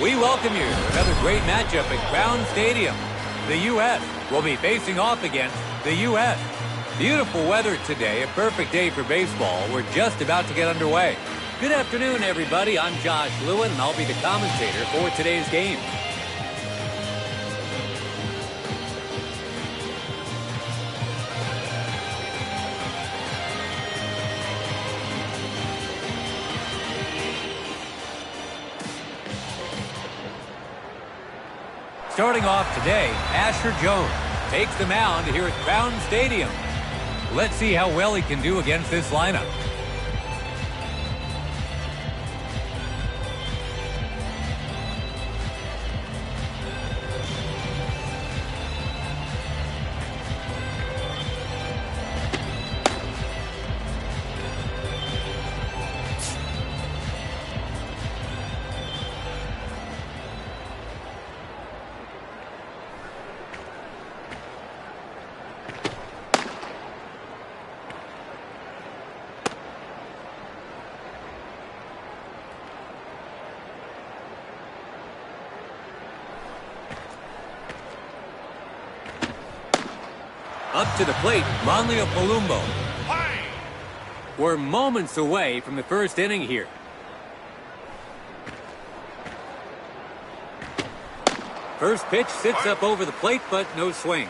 We welcome you to another great matchup at Crown Stadium. The U.S. will be facing off against the U.S. Beautiful weather today, a perfect day for baseball. We're just about to get underway. Good afternoon, everybody. I'm Josh Lewin, and I'll be the commentator for today's game. Starting off today, Asher Jones takes the mound here at Crown Stadium. Let's see how well he can do against this lineup. Up to the plate, Monleo Palumbo. We're moments away from the first inning here. First pitch sits up over the plate, but no swing.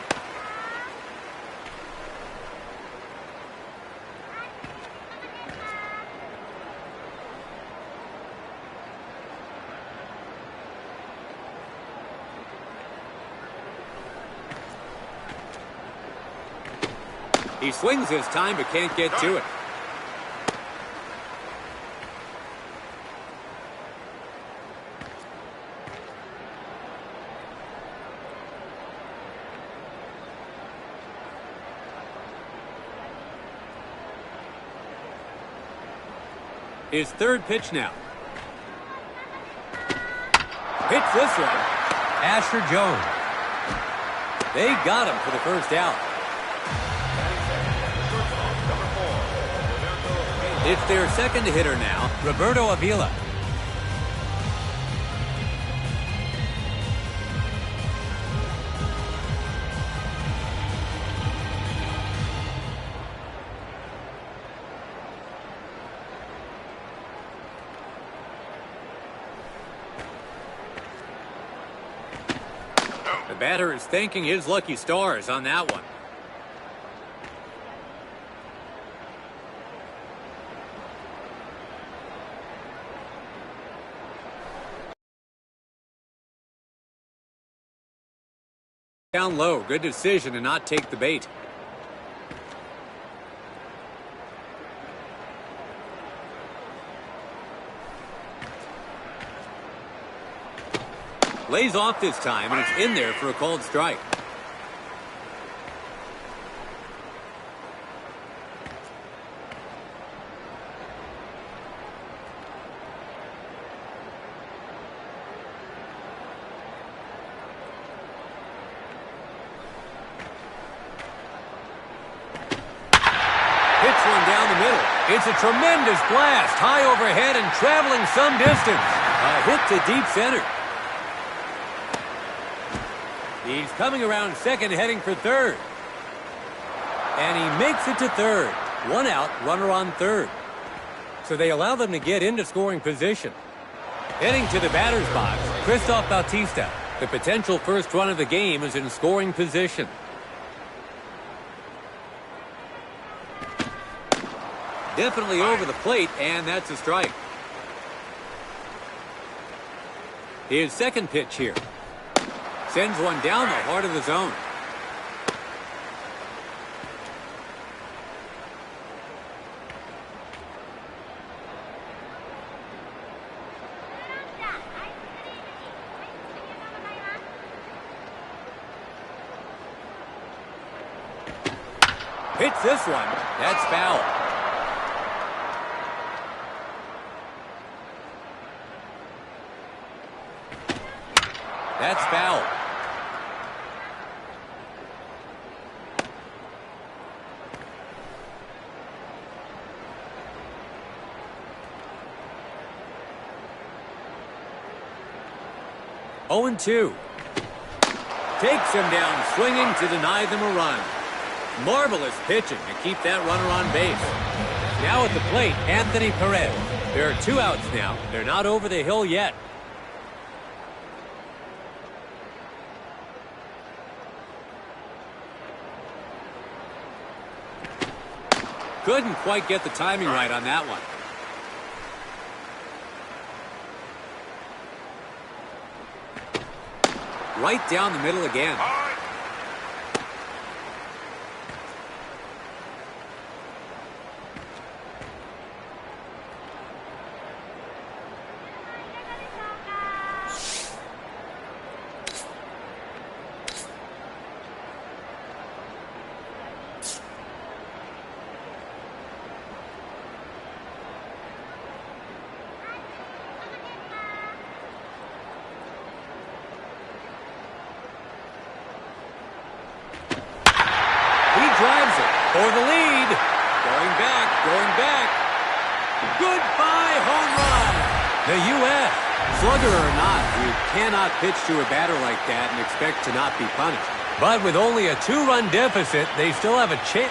He swings this time, but can't get to it. His third pitch now. Hits this one. Asher Jones. They got him for the first out. It's their second hitter now, Roberto Avila. The batter is thanking his lucky stars on that one. Down low, good decision to not take the bait. Lays off this time, and it's in there for a called strike. It's a tremendous blast, high overhead and traveling some distance. A hit to deep center. He's coming around second, heading for third. And he makes it to third. One out, runner on third. So they allow them to get into scoring position. Heading to the batter's box, Christoph Bautista. The potential first run of the game is in scoring position. Definitely over the plate, and that's a strike. His second pitch here. Sends one down the heart of the zone. Hits this one. That's foul. That's foul. 0-2. Takes him down swinging to deny them a run. Marvelous pitching to keep that runner on base. Now at the plate, Anthony Perez. There are 2 outs now. They're not over the hill yet. Couldn't quite get the timing right on that one. Right down the middle again. Drives it for the lead. Going back. Goodbye, home run. The U.S. Slugger or not, you cannot pitch to a batter like that and expect to not be punished. But with only a 2-run deficit, they still have a chance.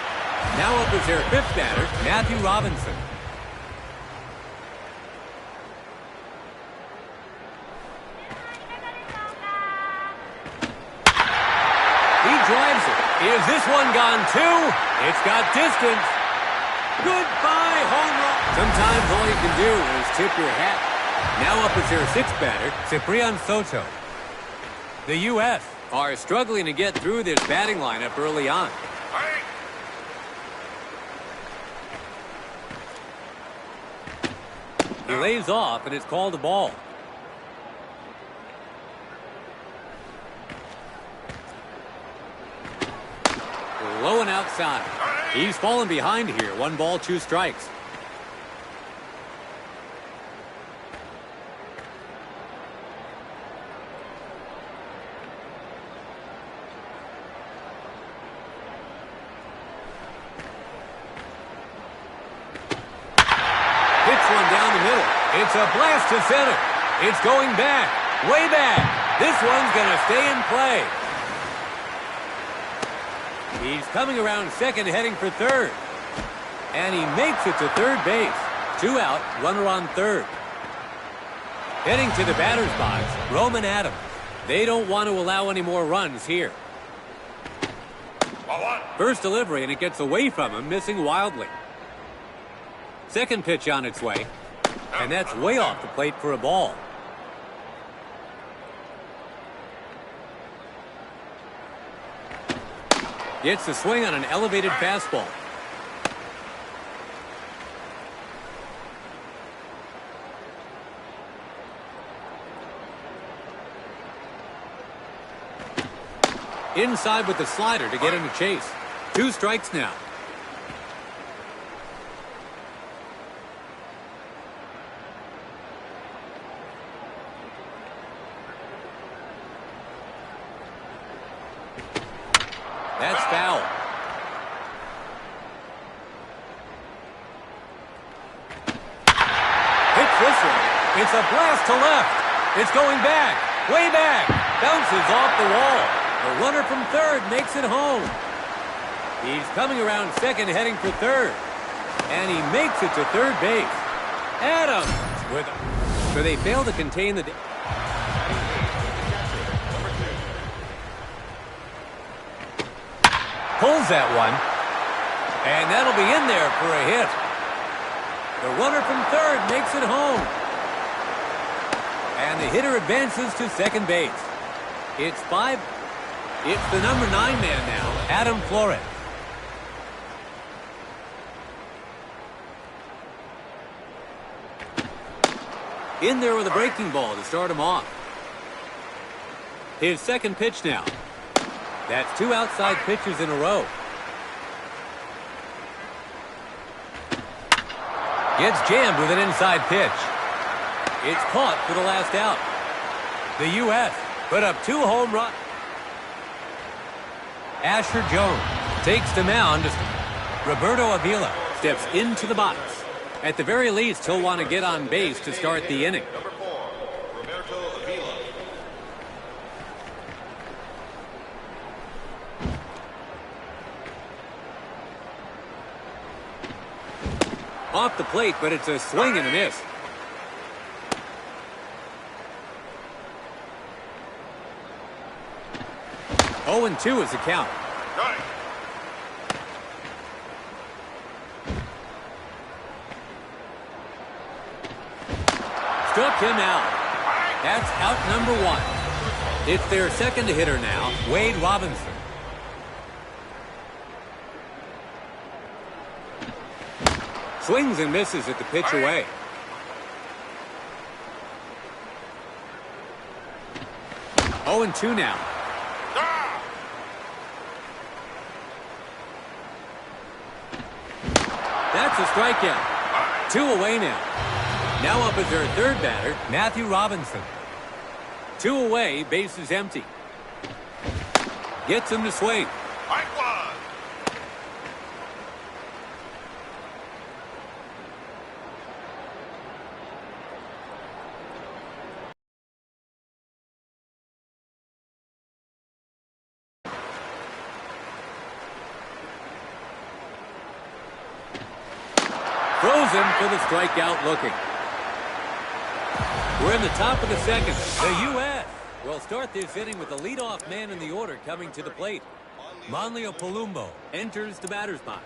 Now up is their 5th batter, Matthew Robinson. He drives it. Is this one gone too? It's got distance. Goodbye, home run. Sometimes all you can do is tip your hat. Now up is their 6th batter, Ciprian Soto. The U.S. are struggling to get through this batting lineup early on. He lays off, and it's called a ball. Low and outside. He's fallen behind here. 1 ball, 2 strikes. Hits one down the middle. It's a blast to center. It's going back. Way back. This one's going to stay in play. He's coming around second, heading for third. And he makes it to third base. 2 out, runner on third. Heading to the batter's box, Roman Adams. They don't want to allow any more runs here. First delivery, and it gets away from him, missing wildly. Second pitch on its way. And that's way off the plate for a ball. Gets the swing on an elevated fastball. Inside with the slider to get him to chase. 2 strikes now. That's foul. Hits this one. It's a blast to left. It's going back. Way back. Bounces off the wall. The runner from third makes it home. He's coming around second, heading for third. And he makes it to third base. Adams with him. So they fail to contain the... Pulls that one. And that'll be in there for a hit. The runner from third makes it home. And the hitter advances to second base. It's the number 9 man now, Adam Flores. In there with a breaking ball to start him off. His second pitch now. That's 2 outside pitches in a row. Gets jammed with an inside pitch. It's caught for the last out. The U.S. put up 2 home runs. Asher Jones takes the mound. Roberto Avila steps into the box. At the very least, he'll want to get on base to start the inning. Number 4, Roberto Avila. Off the plate, but it's a swing and a miss. Oh, 0-2 is the count. Struck him out. That's out number 1. It's their second hitter now, Wade Robinson. Swings and misses at the pitch away. Oh, 0-2 now. That's a strikeout. 2 away now. Now up is their third batter, Matthew Robinson. 2 away, bases empty. Gets him to swing. Throws him for the strikeout looking. We're in the top of the second. The U.S. will start this inning with the leadoff man in the order coming to the plate. Manlio Palumbo enters the batter's box.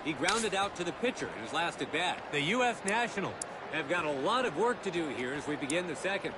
He grounded out to the pitcher in his last at bat. The U.S. Nationals have got a lot of work to do here as we begin the second.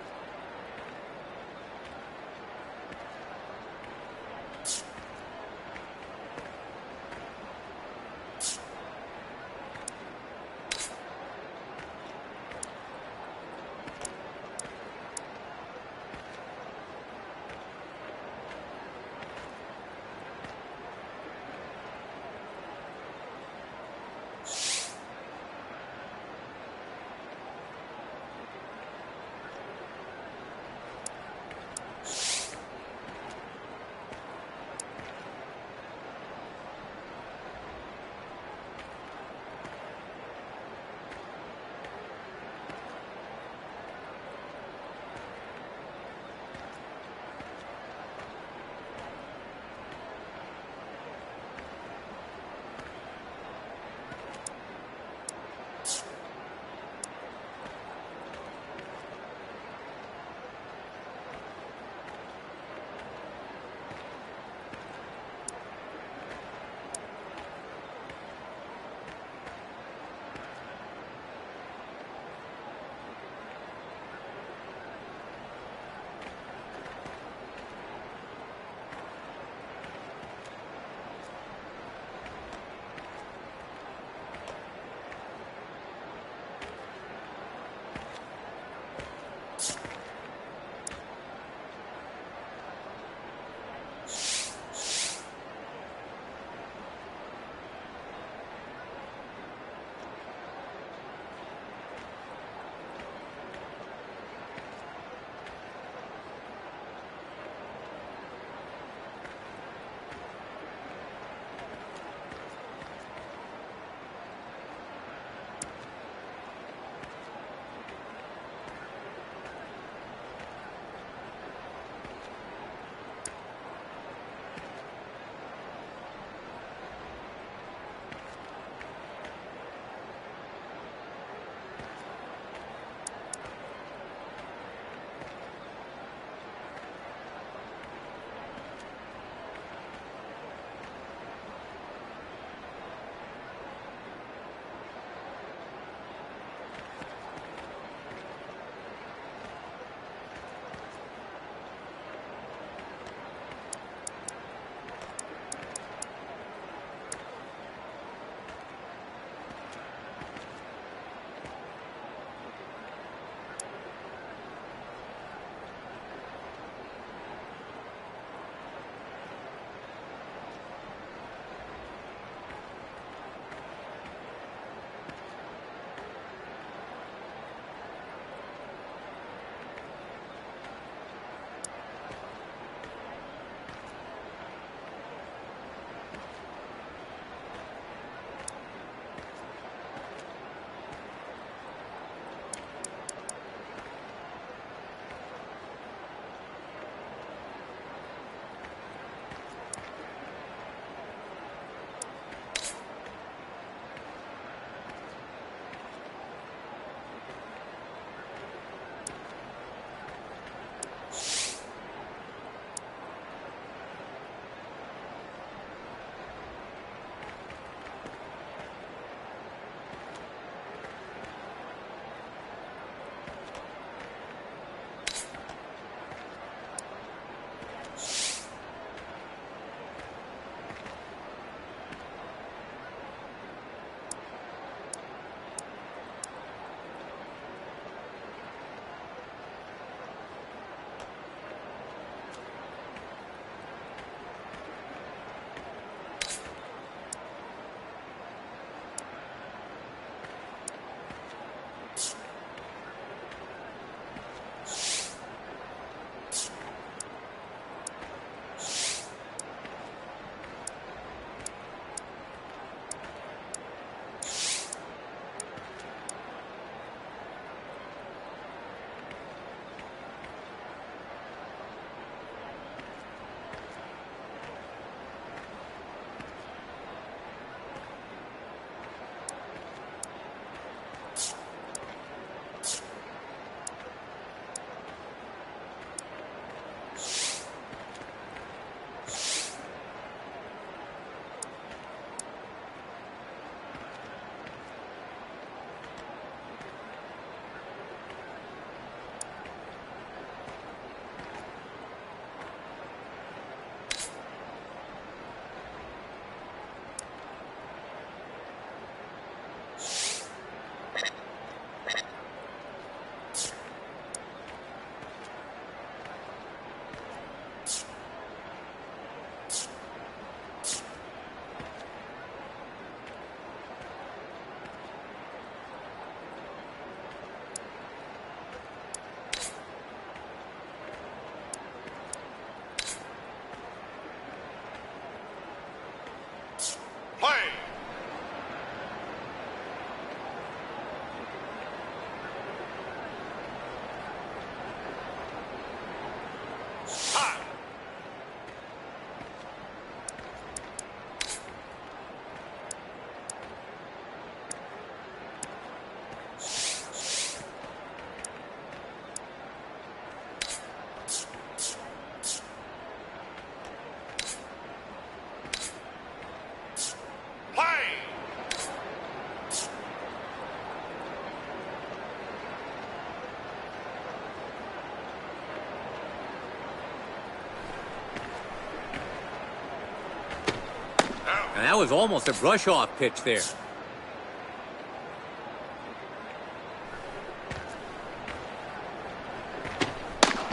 And that was almost a brush-off pitch there.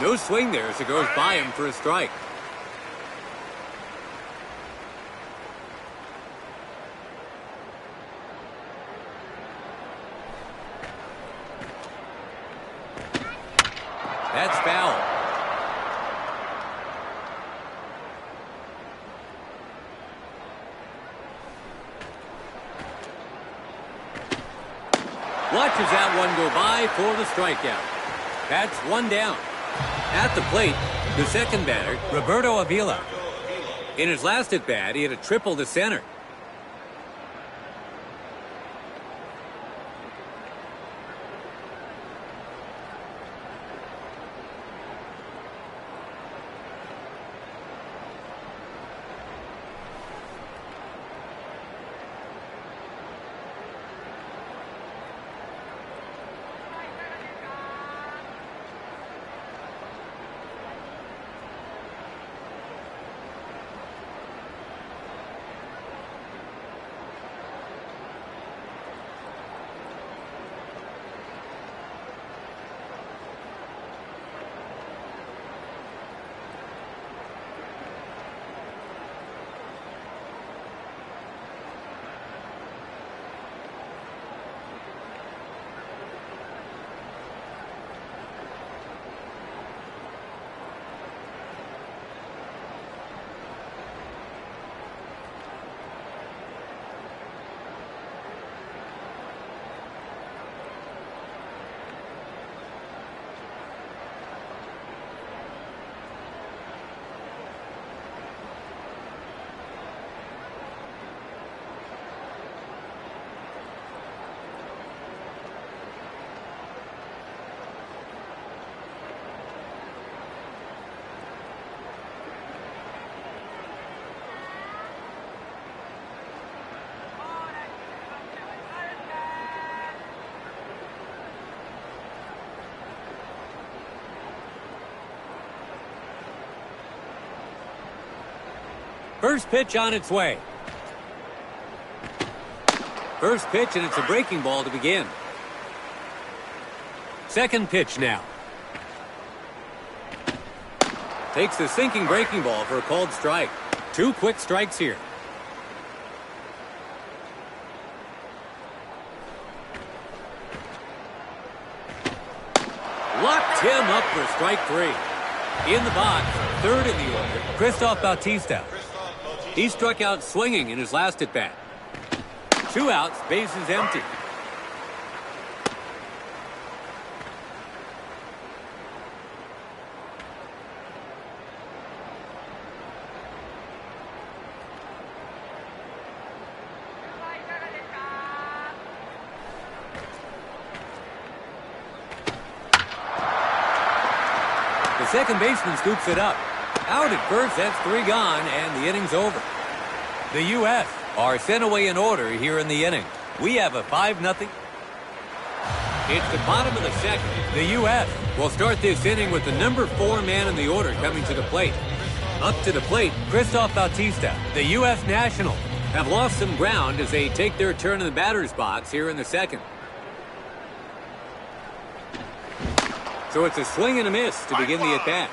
No swing there as it goes by him for a strike. That's foul. Watches that one go by for the strikeout. That's one down. At the plate, the second batter, Roberto Avila. In his last at-bat, he had a triple to center. First pitch on its way. First pitch, and it's a breaking ball to begin. Second pitch now. Takes the sinking breaking ball for a called strike. 2 quick strikes here. Locked him up for strike 3. In the box, third in the order, Christoph Bautista. He struck out swinging in his last at-bat. 2 outs, bases empty. The second baseman scoops it up. Out at first, that's 3 gone, and the inning's over. The U.S. are sent away in order here in the inning. We have a 5-0. It's the bottom of the second. The U.S. will start this inning with the number 4 man in the order coming to the plate. Up to the plate, Christoph Bautista. The U.S. Nationals have lost some ground as they take their turn in the batter's box here in the second. So it's a swing and a miss to begin the at-bat.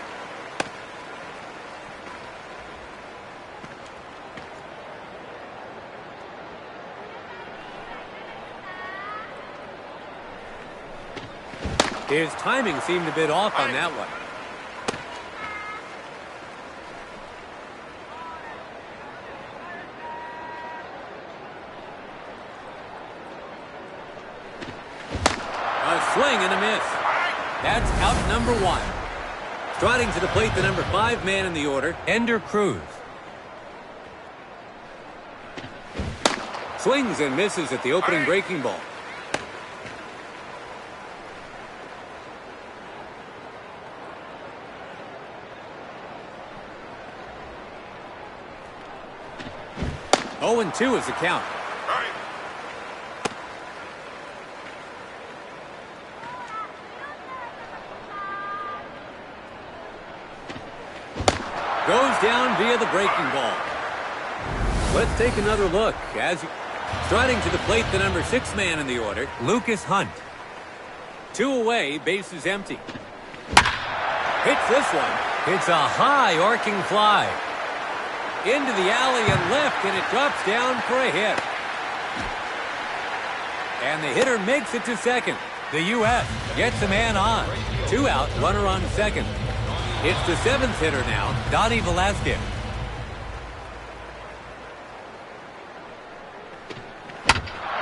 His timing seemed a bit off on that one. A swing and a miss. That's out number 1. Trotting to the plate, the number 5 man in the order, Ender Cruz. Swings and misses at the opening breaking ball. 0-2 is the count. Goes down via the breaking ball. Let's take another look. Striding to the plate, the number 6 man in the order, Lucas Hunt. 2 away, bases empty. Hits this one. It's a high arcing fly. Into the alley and left, and it drops down for a hit. And the hitter makes it to second. The U.S. gets a man on. 2 out, runner on second. It's the 7th hitter now, Donnie Velasquez.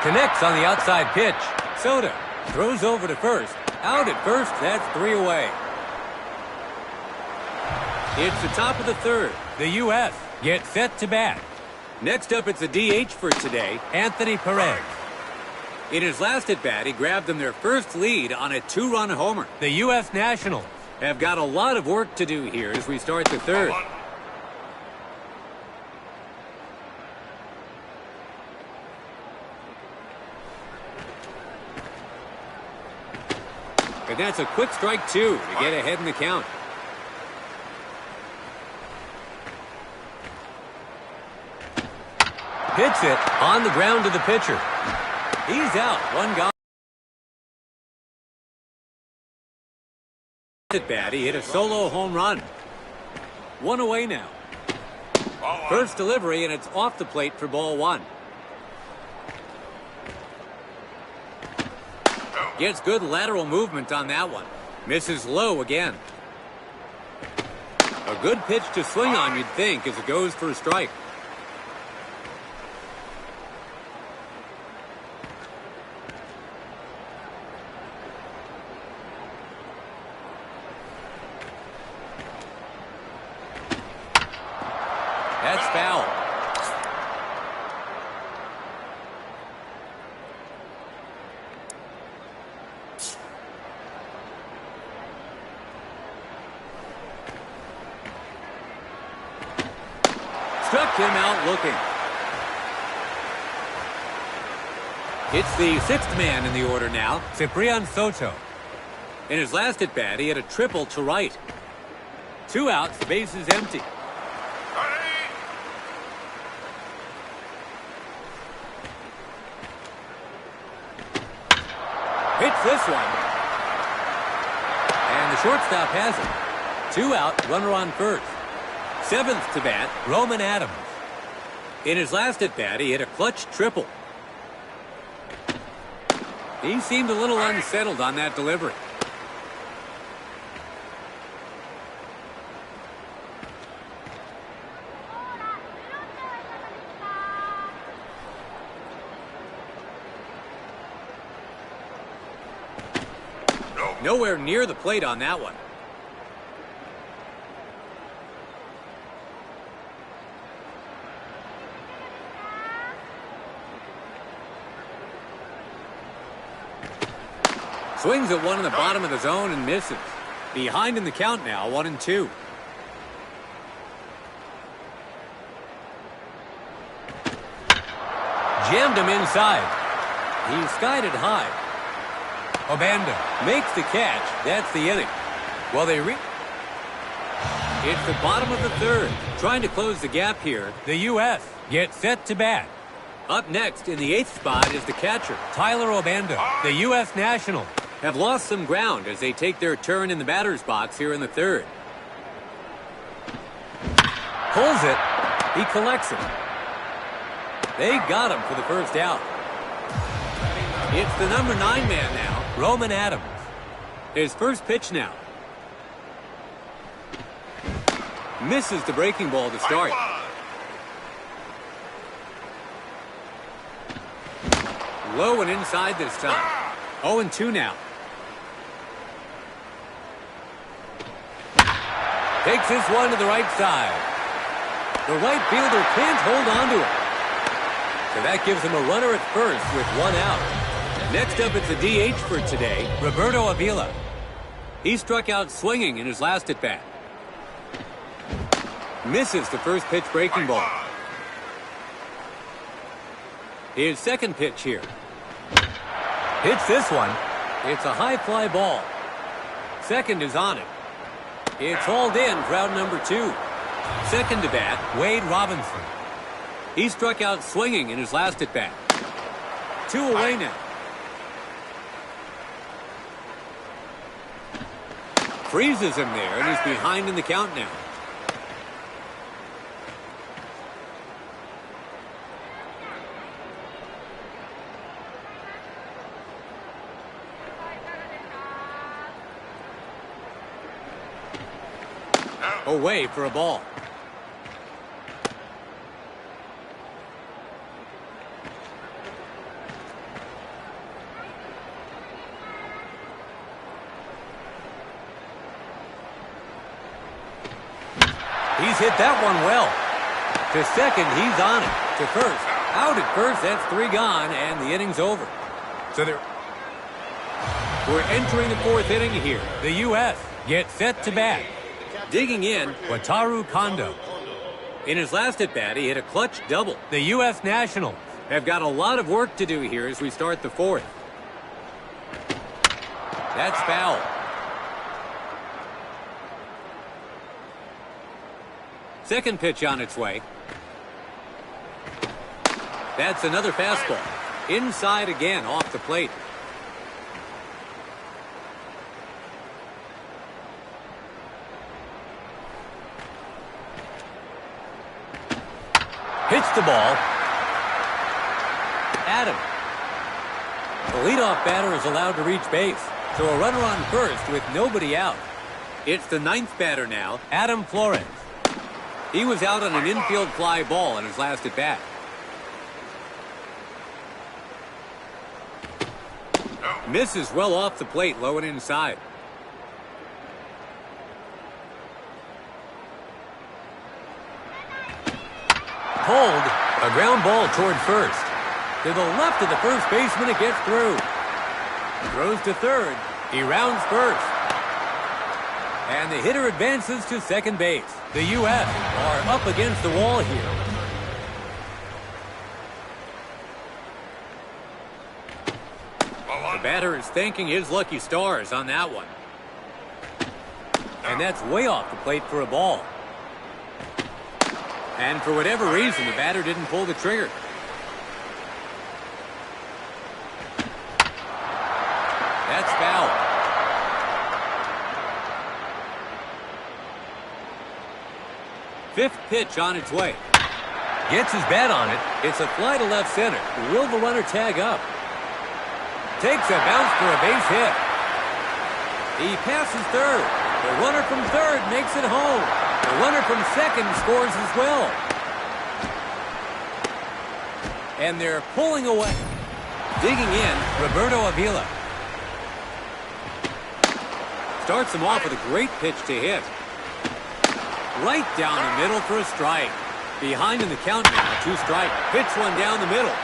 Connects on the outside pitch. Soto throws over to first. Out at first, that's 3 away. It's the top of the 3rd. The U.S. gets set to bat. Next up, it's a DH for today, Anthony Perez. In his last at-bat, he grabbed them their first lead on a 2-run homer. The U.S. Nationals have got a lot of work to do here as we start the 3rd. And that's a quick strike, 2, to get ahead in the count. Hits it on the ground to the pitcher. He's out. 1 gone. At bat, he hit a solo home run. 1 away now. First delivery, and it's off the plate for ball 1. Gets good lateral movement on that one. Misses low again. A good pitch to swing on, you'd think, as it goes for a strike. That's foul. Struck him out looking. It's the 6th man in the order now, Ciprian Soto. In his last at-bat, he had a triple to right. 2 outs, bases empty. Hits this one. And the shortstop has it. 2 out, runner on first. 7th to bat, Roman Adams. In his last at-bat, he hit a clutch triple. He seemed a little unsettled on that delivery. Nowhere near the plate on that one. Swings at one in the bottom of the zone and misses. Behind in the count now, 1-2. Jammed him inside. He skied it high. Obando makes the catch. That's the inning. Well, it's the bottom of the 3rd. Trying to close the gap here. The U.S. gets set to bat. Up next in the 8th spot is the catcher, Tyler Obando. The U.S. Nationals have lost some ground as they take their turn in the batter's box here in the 3rd. Pulls it. He collects it. They got him for the first out. It's the number 9 man now, Roman Adams. His first pitch now. Misses the breaking ball to start. Low and inside this time. 0-2 now. Takes this one to the right side. The right fielder can't hold on to it. So that gives him a runner at first with 1 out. Next up, it's a DH for today, Roberto Avila. He struck out swinging in his last at-bat. Misses the first pitch breaking ball. His second pitch here. Hits this one. It's a high fly ball. Second is on it. It's hauled in for out number 2. Second to bat, Wade Robinson. He struck out swinging in his last at-bat. 2 away now. Freezes him there, and he's behind in the count now. Away for a ball. He's hit that one well. To second, he's on it. To first. Out at first, that's 3 gone, and the inning's over. So we're entering the 4th inning here. The U.S. gets set to bat. Digging in, Wataru Kondo. In his last at-bat, he hit a clutch double. The U.S. Nationals have got a lot of work to do here as we start the 4th. That's foul. Second pitch on its way. That's another fastball. Inside again, off the plate. Hits the ball. Adam. The leadoff batter is allowed to reach base. So a runner on first with nobody out. It's the 9th batter now, Adam Flores. He was out on an infield fly ball in his last at-bat. Misses well off the plate, low and inside. Pulled, a ground ball toward first. To the left of the first baseman, it gets through. Throws to third. He rounds first. And the hitter advances to second base. The U.S. are up against the wall here. The batter is thanking his lucky stars on that one. And that's way off the plate for a ball. And for whatever reason, the batter didn't pull the trigger. That's foul. Fifth pitch on its way. Gets his bat on it. It's a fly to left center. Will the runner tag up? Takes a bounce for a base hit. He passes third. The runner from third makes it home. The runner from second scores as well. And they're pulling away. Digging in, Roberto Avila. Starts him off with a great pitch to hit. Right down the middle for a strike. Behind in the count now, 2 strikes. Pitch one down the middle.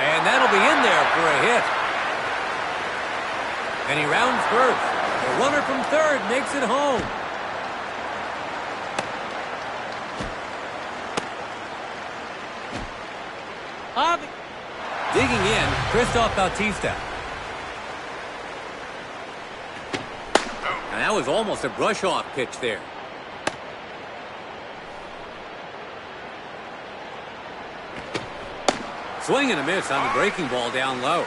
And that'll be in there for a hit. And he rounds first. The runner from third makes it home. Digging in, Christoph Bautista. And that was almost a brush-off pitch there. Swing and a miss on the breaking ball down low.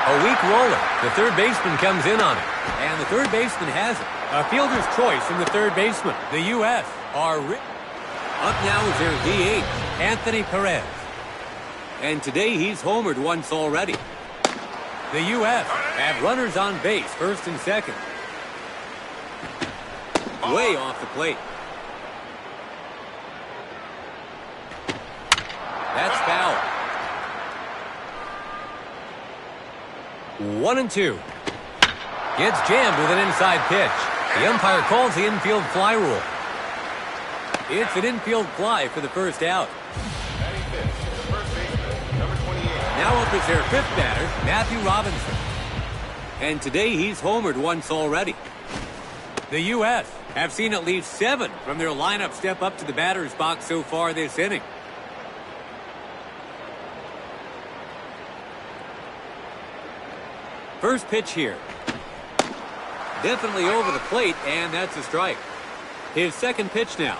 A weak roller. The third baseman comes in on it. And the third baseman has it. A fielder's choice from the third baseman. The U.S. are up now is their DH, Anthony Perez. And today he's homered once already. The U.S. have runners on base, first and second. Way off the plate. That's foul. 1-2. Gets jammed with an inside pitch. The umpire calls the infield fly rule. It's an infield fly for the first out. Now up is their 5th batter, Matthew Robinson. And today he's homered once already. The U.S. have seen at least 7 from their lineup step up to the batter's box so far this inning. First pitch here. Definitely over the plate, and that's a strike. His second pitch now.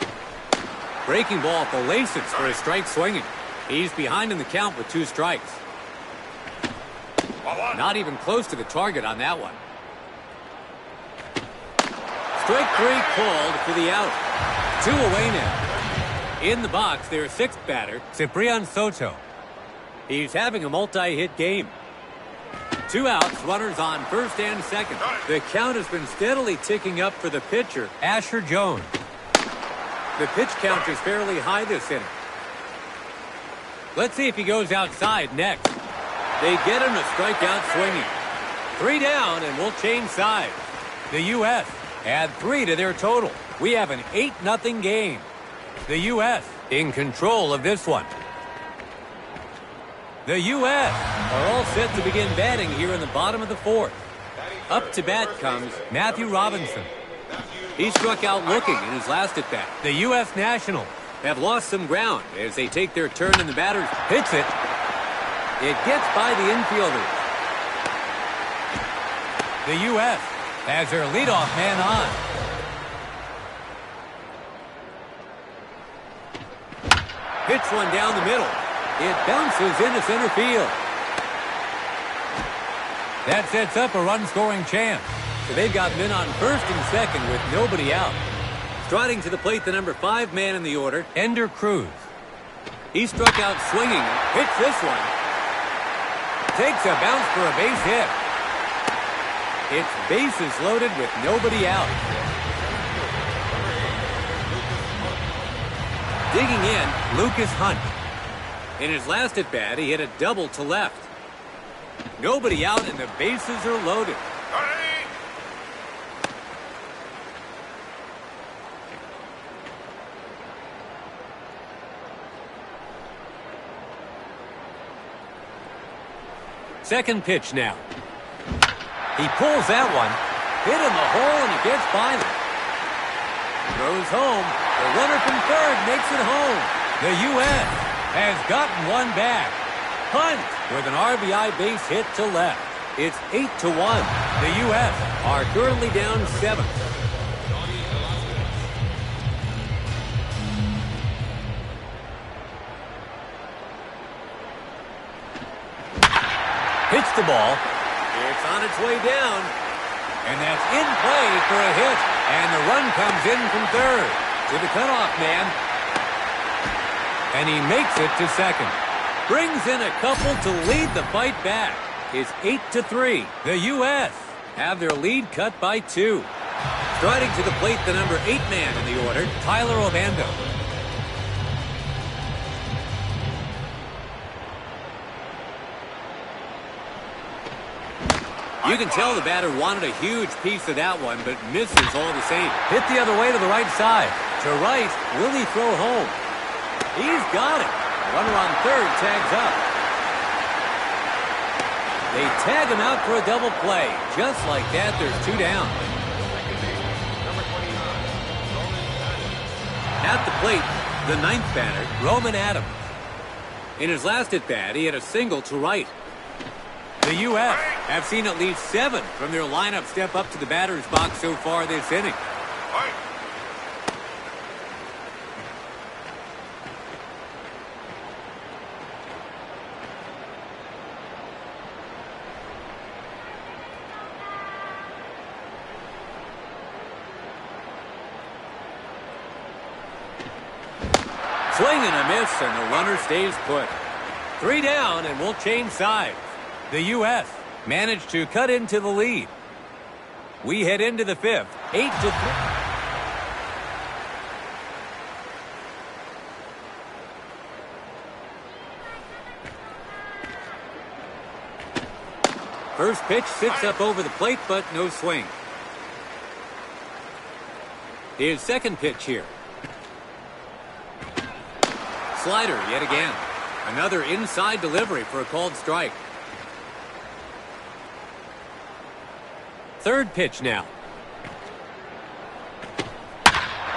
Breaking ball at the laces for a strike swinging. He's behind in the count with 2 strikes. Not even close to the target on that one. Strike 3 called for the out. 2 away now. In the box, their 6th batter, Ciprian Soto. He's having a multi-hit game. 2 outs, runners on first and second. The count has been steadily ticking up for the pitcher, Asher Jones. The pitch count is fairly high this inning. Let's see if he goes outside next. They get him to strike out swinging. 3 down, and we'll change sides. The U.S. add 3 to their total. We have an 8-0 game. The U.S. in control of this one. The U.S. are all set to begin batting here in the bottom of the 4th. Up to bat comes Matthew Robinson. He struck out looking in his last at bat. The U.S. Nationals have lost some ground as they take their turn in the batter's hits it. It gets by the infielders. The U.S. has their leadoff man on. Hits one down the middle. It bounces into center field. That sets up a run-scoring chance. So they've got men on first and second with nobody out. Striding to the plate, the number 5 man in the order, Ender Cruz. He struck out swinging, hits this one. Takes a bounce for a base hit. It's bases loaded with nobody out. Digging in, Lucas Hunt. In his last at-bat, he hit a double to left. Nobody out and the bases are loaded. Second pitch now. He pulls that one. Hit in the hole and he gets by them. Throws home. The runner from third makes it home. The U.S. has gotten one back. Hunt with an RBI base hit to left. It's 8-1. The U.S. are currently down 7. Hits the ball. It's on its way down. And that's in play for a hit. And the run comes in from third to the cutoff man. And he makes it to second. Brings in a couple to lead the fight back. It's 8-3. The U.S. have their lead cut by 2. Striding to the plate, the number 8 man in the order, Tyler Ovando. You can tell the batter wanted a huge piece of that one, but misses all the same. Hit the other way to the right side. To right, will he throw home? He's got it. Runner on third tags up. They tag him out for a double play. Just like that, there's 2 down. At the plate, the 9th batter, Roman Adams. In his last at-bat, he had a single to right. The U.S. have seen at least 7 from their lineup step up to the batter's box so far this inning. Swing and a miss, and the runner stays put. 3 down, and we'll change sides. The U.S. managed to cut into the lead. We head into the 5th, 8-3. First pitch sits up over the plate, but no swing. His second pitch here. Slider yet again. Another inside delivery for a called strike. Third pitch now.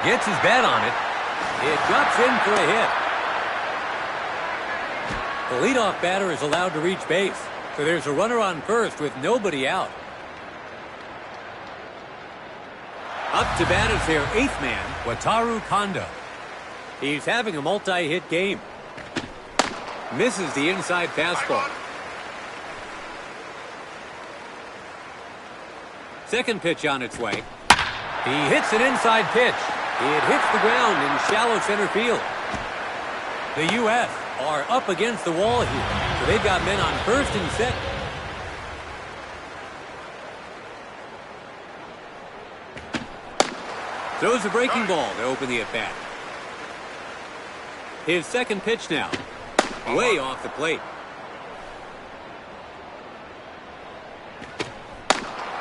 Gets his bat on it. It drops in for a hit. The leadoff batter is allowed to reach base, so there's a runner on first with nobody out. Up to bat is their 8th man, Wataru Kondo. He's having a multi-hit game. Misses the inside fastball. Second pitch on its way. He hits an inside pitch. It hits the ground in shallow center field. The U.S. are up against the wall here, so they've got men on first and second. Throws a breaking ball to open the at-bat. His second pitch now. Way off the plate.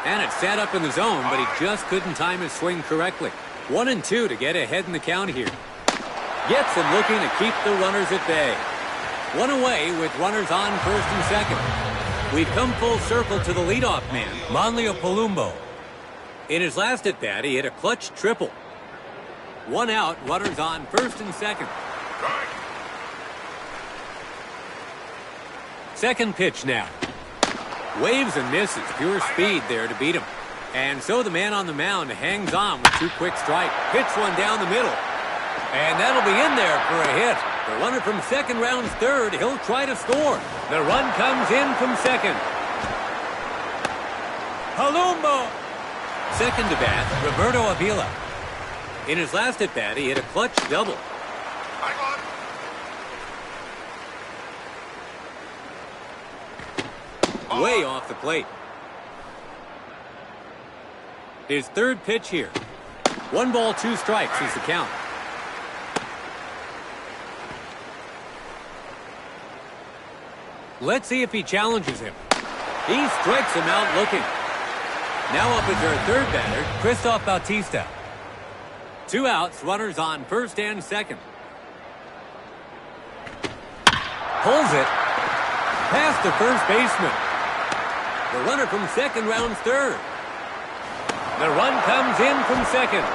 And it's set up in the zone, but he just couldn't time his swing correctly. 1-2 to get ahead in the count here. Gets him looking to keep the runners at bay. One away with runners on first and second. We've come full circle to the leadoff man, Manlio Palumbo. In his last at-bat, he hit a clutch triple. One out, runners on first and second. Second pitch now. Waves and misses, pure speed there to beat him. And so the man on the mound hangs on with two quick strikes. Hits one down the middle. And that'll be in there for a hit. The runner from second rounds third. He'll try to score. The run comes in from second. Palumbo. Second to bat, Roberto Avila. In his last at-bat, he hit a clutch double. Way off the plate. His third pitch here. 1 ball, 2 strikes is the count. Let's see if he challenges him. He strikes him out looking. Now up is our third batter, Christoph Bautista. 2 outs, runners on first and second. Pulls it. Past the first baseman. The runner from second rounds third. The run comes in from second.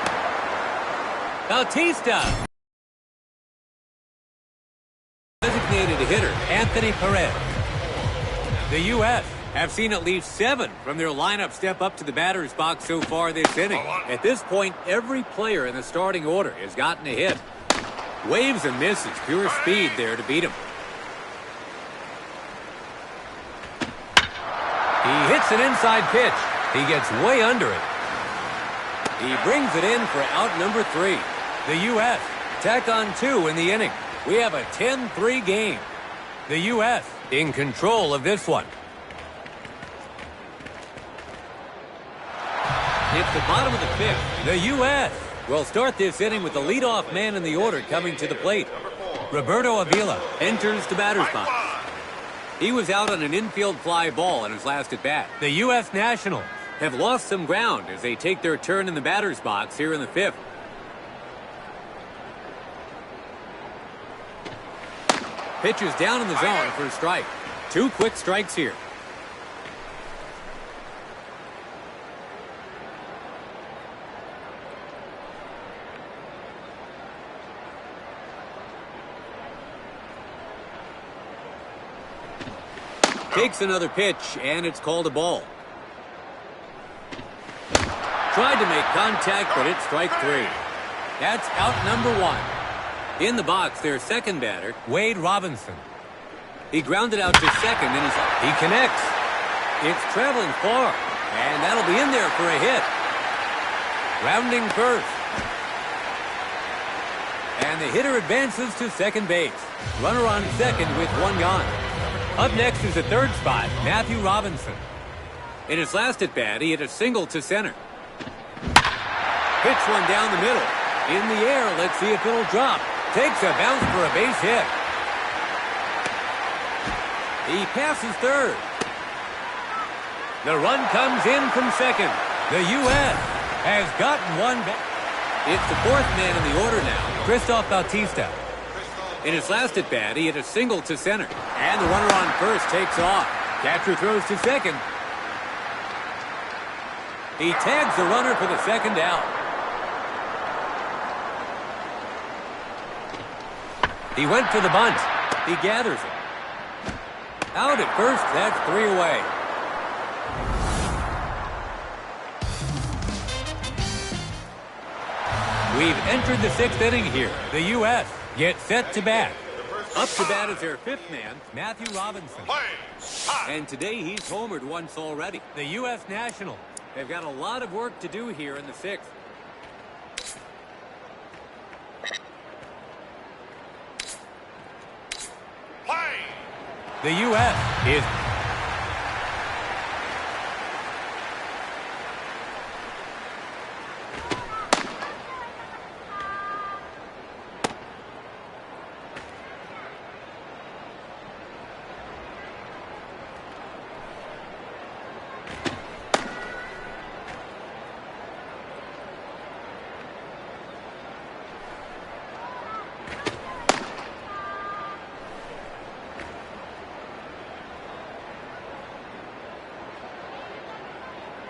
Bautista. Designated hitter, Anthony Perez. The U.S. have seen at least 7 from their lineup step up to the batter's box so far this inning. At this point, every player in the starting order has gotten a hit. Waves and misses, pure speed there to beat him. He hits an inside pitch. He gets way under it. He brings it in for out number 3. The U.S. tack on 2 in the inning. We have a 10-3 game. The U.S. in control of this one. It's the bottom of the 5th. The U.S. will start this inning with the leadoff man in the order coming to the plate. Roberto Avila enters the batter's box. He was out on an infield fly ball in his last at-bat. The U.S. Nationals have lost some ground as they take their turn in the batter's box here in the 5th. Pitches down in the zone for a strike. 2 quick strikes here. Takes another pitch, and it's called a ball. Tried to make contact, but it's strike 3. That's out number 1. In the box, their second batter, Wade Robinson. He grounded out to second, and he connects. It's traveling far, and that'll be in there for a hit. Rounding first. And the hitter advances to second base. Runner on second with 1 gone. Up next is the third spot, Matthew Robinson. In his last at-bat, he hit a single to center. Hits one down the middle. In the air, let's see if it'll drop. Takes a bounce for a base hit. He passes third. The run comes in from second. The U.S. has gotten one back. It's the 4th man in the order now, Christoph Bautista. In his last at-bat, he hit a single to center. And the runner on first takes off. Catcher throws to second. He tags the runner for the second out. He went for the bunt. He gathers it. Out at first, that's 3 away. We've entered the 6th inning here. The U.S. gets set to bat. Up to bat is their 5th man, Matthew Robinson. And today he's homered once already. The U.S. Nationals, they've got a lot of work to do here in the 6th. The U.S. is...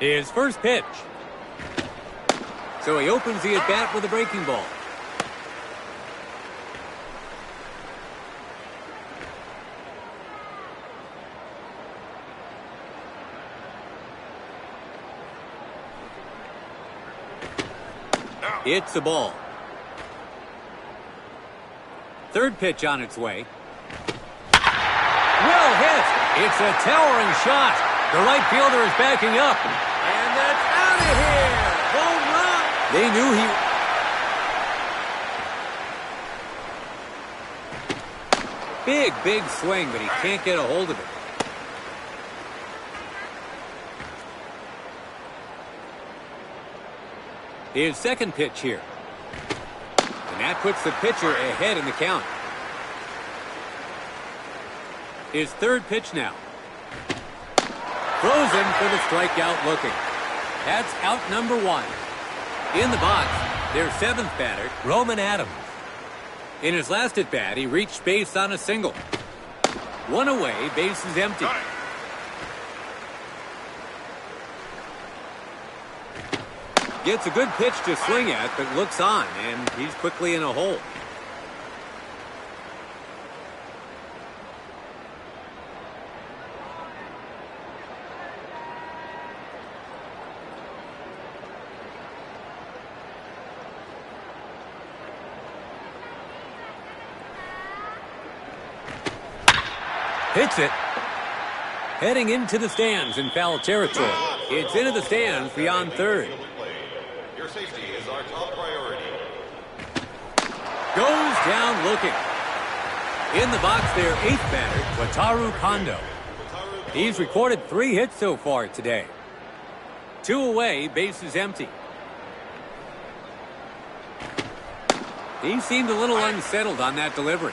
His first pitch. So he opens the at-bat with a breaking ball. It's a ball. Third pitch on its way. Well hit. It's a towering shot. The right fielder is backing up. And that's out of here. Home run. They knew he... Big swing, but he can't get a hold of it. His second pitch here. And that puts the pitcher ahead in the count. His third pitch now. Throws him for the strikeout looking. That's out number 1. In the box, their 7th batter, Roman Adams. In his last at-bat, he reached base on a single. One away, base is empty. Gets a good pitch to swing at, but looks on, and he's quickly in a hole. Hits it. Heading into the stands in foul territory. It's into the stands beyond third. Your safety is our top priority. Goes down looking. In the box, their 8th batter, Wataru Kondo. He's recorded 3 hits so far today. 2 away, base is empty. He seemed a little unsettled on that delivery.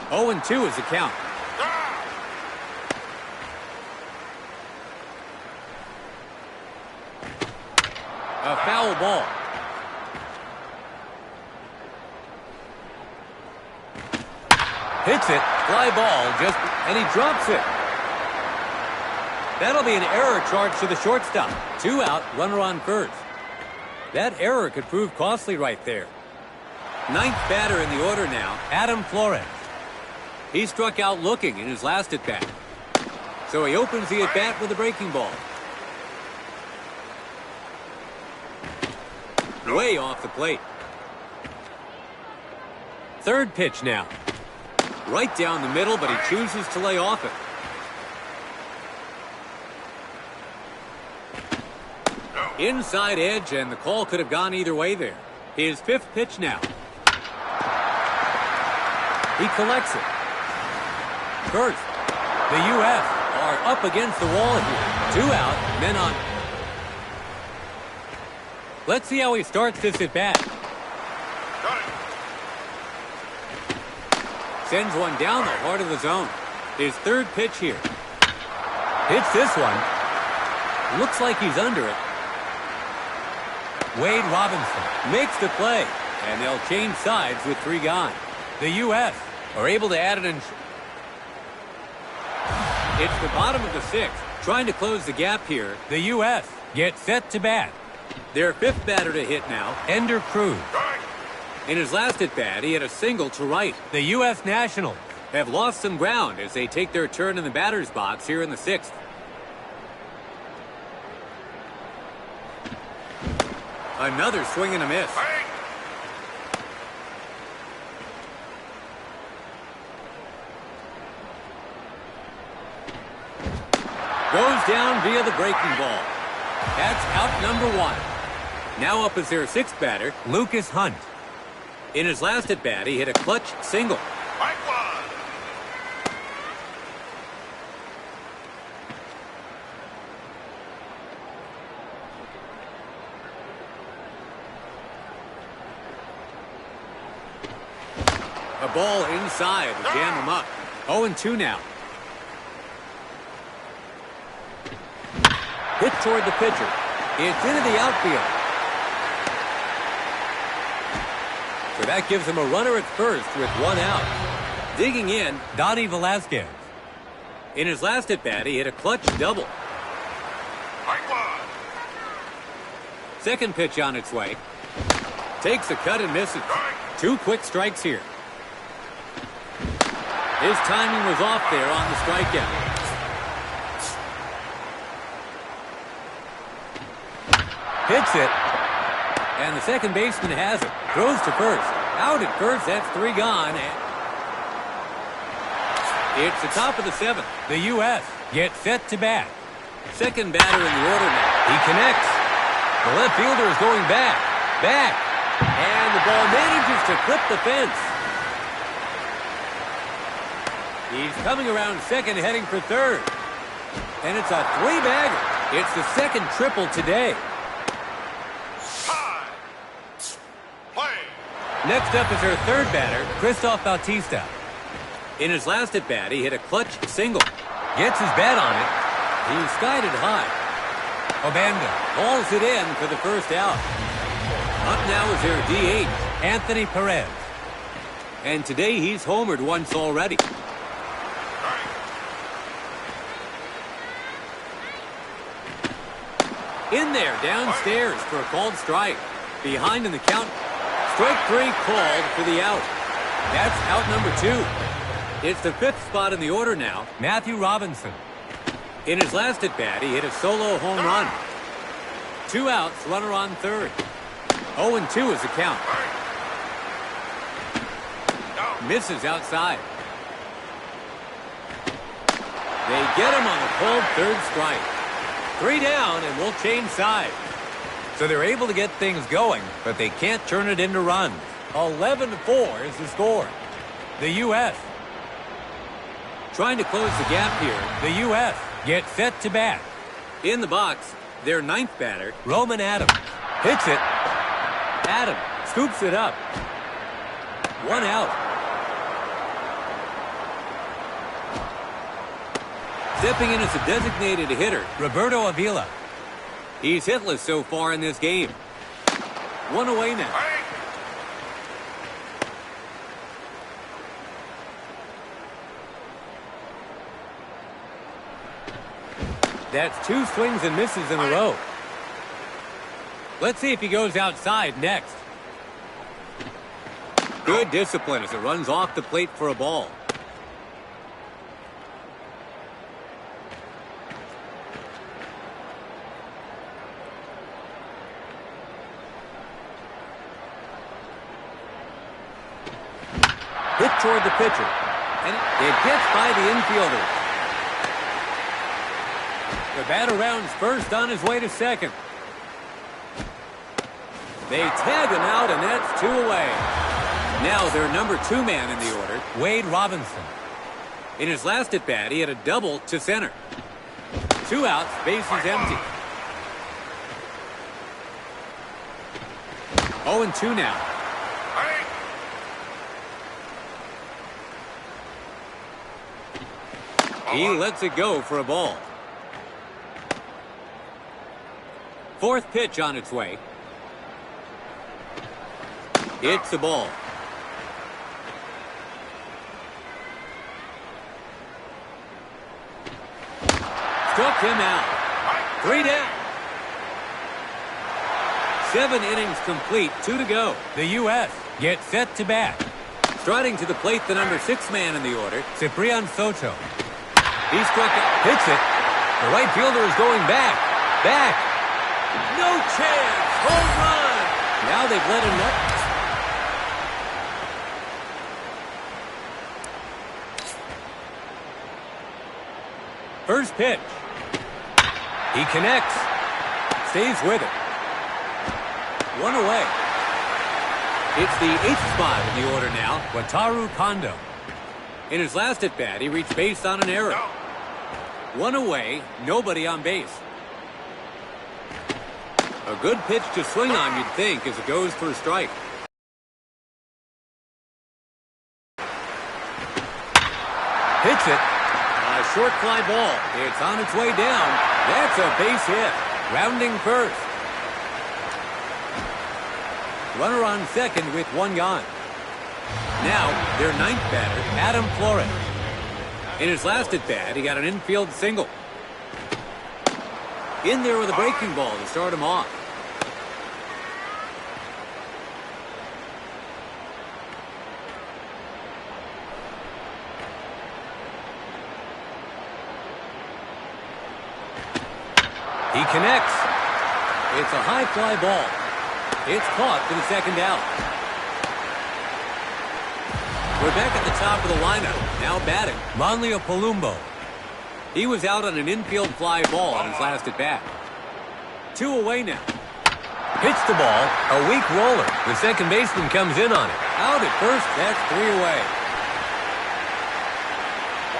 Oh, 2 is the count. A foul ball. Hits it, fly ball, and he drops it. That'll be an error charged to the shortstop. 2 out, runner on first. That error could prove costly right there. 9th batter in the order now, Adam Flores. He struck out looking in his last at-bat. So he opens the at-bat with a breaking ball. Way off the plate. Third pitch now. Right down the middle, but he chooses to lay off it. Inside edge, and the call could have gone either way there. His 5th pitch now. He collects it. First, the U.S. are up against the wall here. 2 out, men on. Let's see how he starts this at bat. Sends one down the heart of the zone. His 3rd pitch here. Hits this one. Looks like he's under it. Wade Robinson makes the play, and they'll change sides with 3 gone. The U.S. are able to add it in. It's the bottom of the 6th. Trying to close the gap here. The U.S. get set to bat. Their 5th batter to hit now, Ender Cruz. In his last at-bat, he had a single to right. The U.S. Nationals have lost some ground as they take their turn in the batter's box here in the 6th. Another swing and a miss. Goes down via the breaking ball. That's out number 1. Now up is their 6th batter, Lucas Hunt. In his last at-bat, he hit a clutch single. A ball inside to jam him up. 0-2 now. Hit toward the pitcher. It's into the outfield. So that gives him a runner at first with 1 out. Digging in, Donnie Velasquez. In his last at-bat, he hit a clutch double. Second pitch on its way. Takes a cut and misses. 2 quick strikes here. His timing was off there on the strikeout. Hits it. And the second baseman has it. Throws to first. Out at first. That's 3 gone. It's the top of the 7th. The U.S. gets set to bat. Second batter in the order now. He connects. The left fielder is going back. Back. And the ball manages to clip the fence. He's coming around second, heading for third. And it's a 3-bagger. It's the second triple today. Next up is her 3rd batter, Christoph Bautista. In his last at-bat, he hit a clutch single. Gets his bat on it. He skied it high. Obanda hauls it in for the first out. Up now is their DH, Anthony Perez. And today he's homered once already. In there, downstairs for a called strike. Behind in the count. Strike 3 called for the out. That's out number 2. It's the 5th spot in the order now, Matthew Robinson. In his last at-bat, he hit a solo home run. 2 outs, runner on third. 0-2 is the count. Misses outside. They get him on a called 3rd strike. 3 down, and we'll change sides. So they're able to get things going, but they can't turn it into runs. 11-4 is the score. The U.S. trying to close the gap here. The U.S. gets set to bat. In the box, their 9th batter, Roman Adams. Hits it. Adams scoops it up. 1 out. Stepping in as a designated hitter, Roberto Avila. He's hitless so far in this game. 1 away now. That's 2 swings and misses in a row. Let's see if he goes outside next. Good discipline as it runs off the plate for a ball. Hit toward the pitcher. And it gets by the infielder. The batter rounds first on his way to second. They tag him out, and that's 2 away. Now their number 2 man in the order, Wade Robinson. In his last at-bat, he had a double to center. 2 outs, bases empty. 0-2 now. He lets it go for a ball. 4th pitch on its way. It's a ball. Struck him out. 3 down. 7 innings complete, 2 to go. The U.S. Get set to bat. Striding to the plate, the number 6 man in the order, Ciprian Soto. He struck it, hits it. The right fielder is going back. Back. No chance. Home run. Now they've let him up. First pitch. He connects. Stays with it. One away. It's the 8th spot in the order now, Wataru Kondo. In his last at-bat, he reached base on an error. One away, nobody on base. A good pitch to swing on, you'd think, as it goes for a strike. Hits it. A short fly ball. It's on its way down. That's a base hit. Rounding first. Runner on second with 1 gone. Now, their 9th batter, Adam Flores. In his last at-bat, he got an infield single. In there with a breaking ball to start him off. He connects. It's a high fly ball. It's caught for the second out. We're back at the top of the lineup. Now batting, Manlio Palumbo. He was out on an infield fly ball on his last at-bat. 2 away now. Hits the ball, a weak roller. The second baseman comes in on it. Out at first, that's 3 away.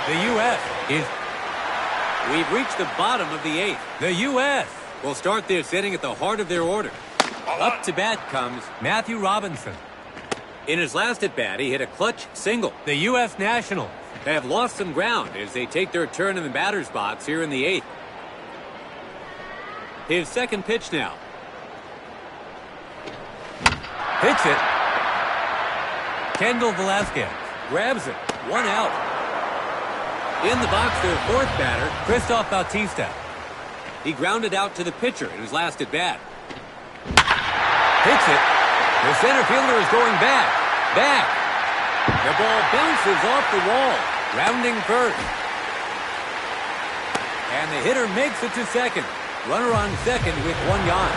The U.S. is... We've reached the bottom of the 8th. The U.S. will start this inning at the heart of their order. Up to bat comes Matthew Robinson. In his last at-bat, he hit a clutch single. The U.S. Nationals have lost some ground as they take their turn in the batter's box here in the 8th. His second pitch now. Hits it. Kendall Velasquez grabs it. 1 out. In the box, their 4th batter, Christoph Bautista. He grounded out to the pitcher in his last at-bat. Hits it. The center fielder is going back. Back. The ball bounces off the wall. Rounding first. And the hitter makes it to second. Runner on second with 1 gone.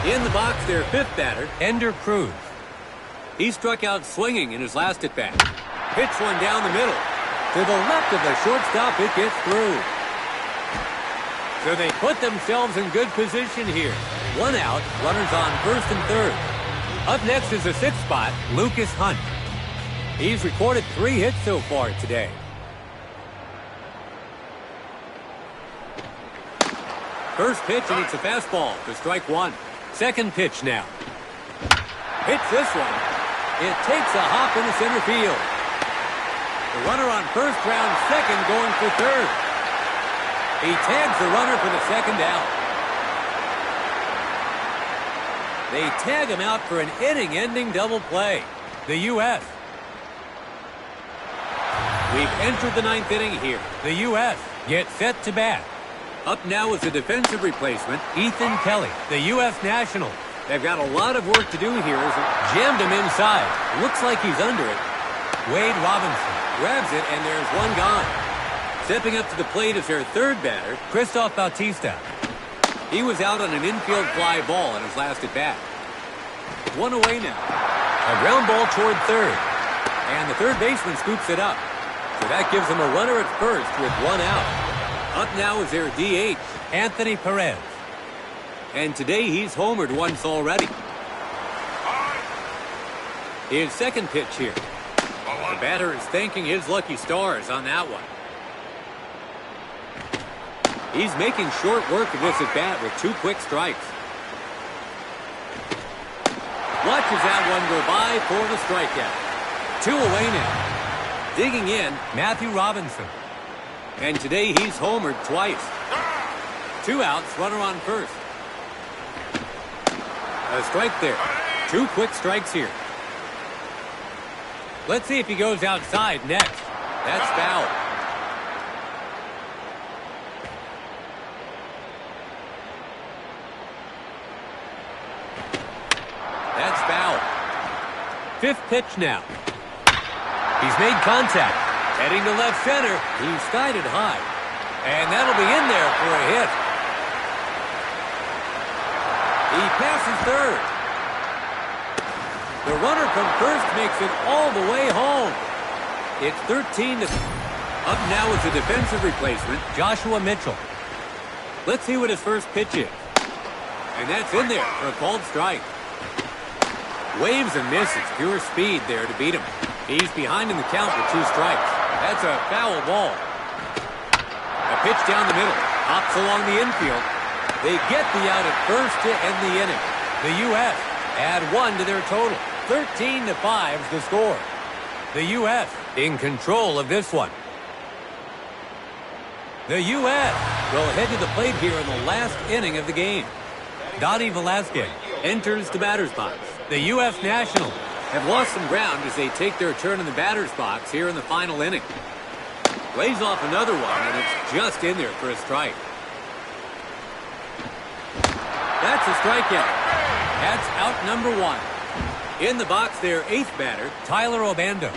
In the box, their 5th batter, Ender Cruz. He struck out swinging in his last at-bat. Hits one down the middle. To the left of the shortstop, it gets through. So they put themselves in good position here. 1 out, runners on first and third. Up next is the 6th spot, Lucas Hunt. He's recorded 3 hits so far today. First pitch, and it's a fastball for strike 1. Second pitch now. Hits this one. It takes a hop into center field. The runner on first, round second, going for third. He tags the runner for the second out. They tag him out for an inning-ending double play. The U.S. We've entered the 9th inning here. The U.S. get set to bat. Up now is a defensive replacement, Ethan Kelly, the U.S. Nationals. They've got a lot of work to do here as it jammed him inside. Looks like he's under it. Wade Robinson grabs it, and there's 1 gone. Stepping up to the plate is their 3rd batter, Christoph Bautista. He was out on an infield fly ball in his last at-bat. 1 away now. A ground ball toward third. And the third baseman scoops it up. So that gives him a runner at first with 1 out. Up now is their DH, Anthony Perez. And today he's homered once already. His second pitch here. The batter is thanking his lucky stars on that one. He's making short work of this at-bat with 2 quick strikes. Watches that one go by for the strikeout. 2 away now. Digging in, Matthew Robinson. And today he's homered twice. 2 outs, runner on first. A strike there. 2 quick strikes here. Let's see if he goes outside next. That's foul. That's foul. Fifth pitch now. He's made contact. Heading to left center. He's skied it high. And that'll be in there for a hit. He passes third. The runner from first makes it all the way home. It's 13 to... Up now is the defensive replacement, Joshua Mitchell. Let's see what his first pitch is. And that's in there for a called strike. Waves and misses, pure speed there to beat him. He's behind in the count with 2 strikes. That's a foul ball. A pitch down the middle, hops along the infield. They get the out at first to end the inning. The U.S. add 1 to their total. 13 to 5 is the score. The U.S. in control of this one. The U.S. will head to the plate here in the last inning of the game. Donnie Velasquez enters the batter's box. The U.S. Nationals have lost some ground as they take their turn in the batter's box here in the final inning. Lays off another one, and it's just in there for a strike. That's a strikeout. That's out number 1. In the box, their 8th batter, Tyler Obando.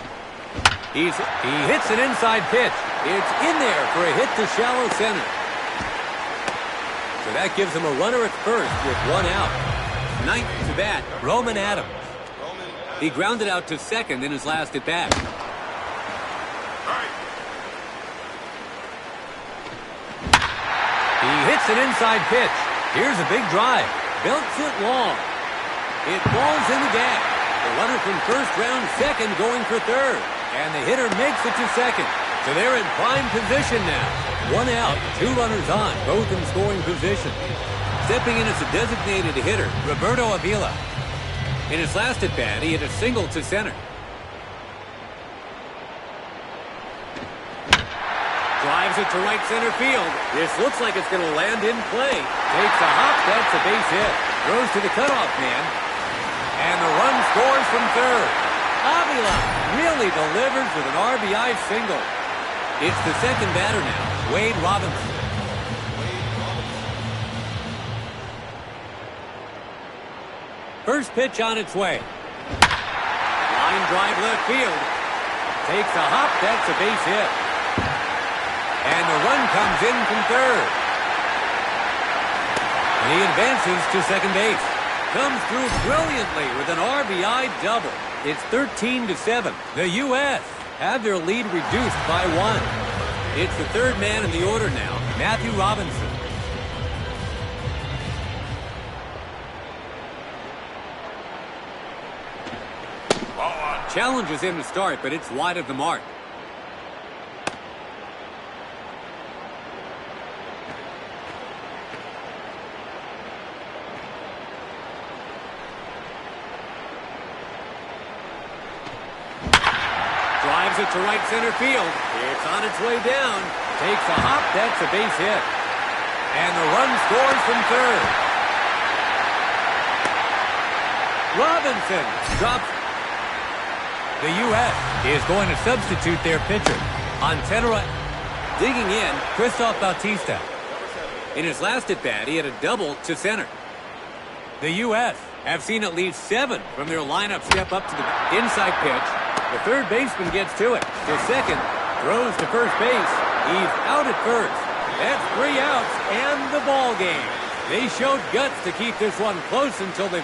He hits an inside pitch. It's in there for a hit to shallow center. So that gives him a runner at first with 1 out. 9th to bat, Roman Adams. He grounded out to second in his last at bat. He hits an inside pitch. Here's a big drive. Belts it long. It falls in the gap. The runner from first round second going for third. And the hitter makes it to second. So they're in prime position now. 1 out, 2 runners on, both in scoring position. Stepping in as a designated hitter, Roberto Avila. In his last at bat, he hit a single to center. Drives it to right center field. This looks like it's going to land in play. Takes a hop, that's a base hit. Throws to the cutoff man. And the run scores from third. Avila really delivers with an RBI single. It's the second batter now, Wade Robinson. First pitch on its way. Line drive left field. Takes a hop, that's a base hit. And the run comes in from third. And he advances to second base. Comes through brilliantly with an RBI double. It's 13 to 7. The U.S. have their lead reduced by 1. It's the third man in the order now, Matthew Robinson. Challenges him to start, but it's wide of the mark. Drives it to right center field. It's on its way down. Takes a hop. That's a base hit. And the run scores from third. Robinson drops. The U.S. is going to substitute their pitcher. On Tenera, digging in, Christoph Bautista. In his last at-bat, he had a double to center. The U.S. have seen at least 7 from their lineup step up to the inside pitch. The third baseman gets to it. To second, throws to first base. He's out at first. That's 3 outs and the ball game. They showed guts to keep this one close until the